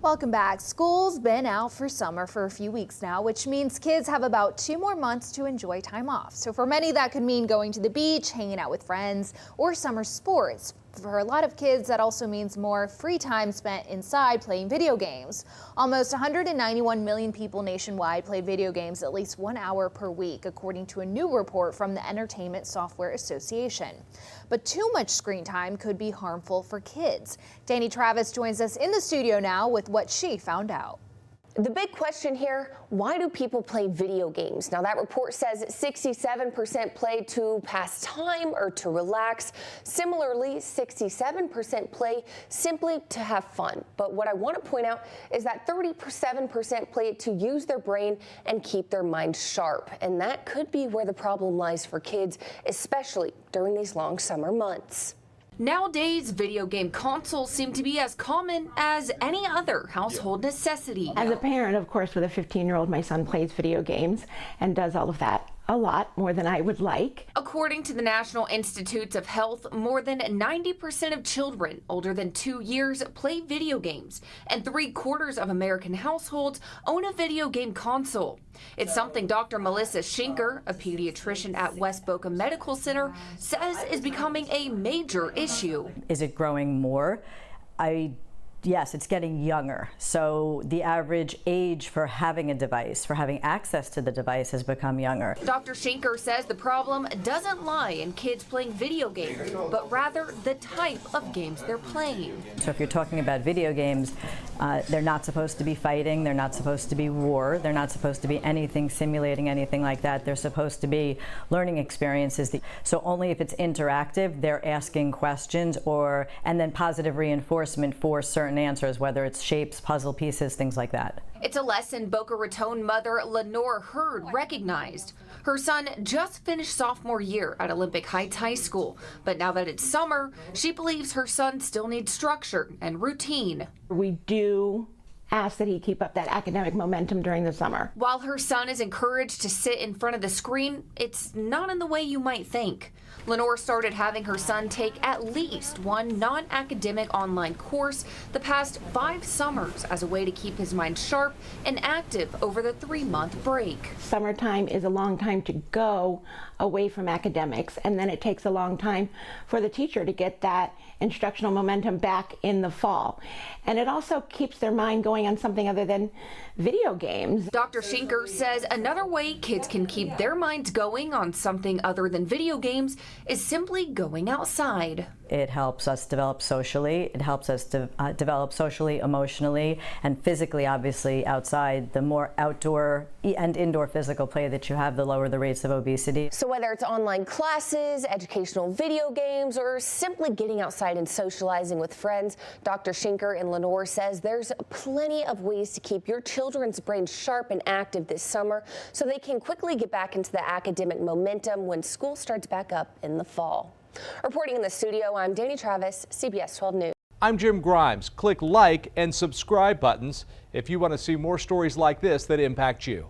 Welcome back. School's been out for summer for a few weeks now, which means kids have about 2 more months to enjoy time off. So for many, that could mean going to the beach, hanging out with friends, or summer sports. For a lot of kids, that also means more free time spent inside playing video games. Almost 191 million people nationwide play video games at least 1 hour per week, according to a new report from the Entertainment Software Association. But too much screen time could be harmful for kids. Danny Travis joins us in the studio now with what she found out. The big question here, why do people play video games? Now that report says 67% play to pass time or to relax. Similarly, 67% play simply to have fun. But what I want to point out is that 37% play it to use their brain and keep their mind sharp. And that could be where the problem lies for kids, especially during these long summer months. Nowadays, video game consoles seem to be as common as any other household necessity. As a parent, of course, with a 15-year-old, my son plays video games and does all of that a lot more than I would like. According to the National Institutes of Health, more than 90% of children older than 2 years play video games, and 3/4 of American households own a video game console. It's something Dr. Melissa Schinker, a pediatrician at West Boca Medical Center, says is becoming a major issue. Is it growing more? Yes, it's getting younger. So the average age for having a device, for having access to the device, has become younger. Dr. Schinker says the problem doesn't lie in kids playing video games, but rather the type of games they're playing. So if you're talking about video games, they're not supposed to be fighting, they're not supposed to be war, they're not supposed to be anything simulating anything like that. They're supposed to be learning experiences. So only if it's interactive, they're asking questions and then positive reinforcement for certain answers, whether it's shapes, puzzle pieces, things like that. It's a lesson Boca Raton mother Lenore Hurd recognized. Her son just finished sophomore year at Olympic Heights High School, but now that it's summer, she believes her son still needs structure and routine. We do ask that he keep up that academic momentum during the summer. While her son is encouraged to sit in front of the screen, it's not in the way you might think. Lenore started having her son take at least one non-academic online course the past 5 summers as a way to keep his mind sharp and active over the 3-month break. Summertime is a long time to go away from academics, and then it takes a long time for the teacher to get that instructional momentum back in the fall. And it also keeps their mind going on something other than video games. Dr. Schinker says another way kids can keep their minds going on something other than video games is simply going outside. It helps us develop socially. It helps us develop socially, emotionally, and physically, obviously, outside. The more outdoor and indoor physical play that you have, the lower the rates of obesity. So whether it's online classes, educational video games, or simply getting outside and socializing with friends, Dr. Schinker and Lenore says there's plenty of ways to keep your children's brains sharp and active this summer so they can quickly get back into the academic momentum when school starts back up in the fall. Reporting in the studio, I'm Danny Travis, CBS 12 News. I'm Jim Grimes. Click like and subscribe buttons if you want to see more stories like this that impact you.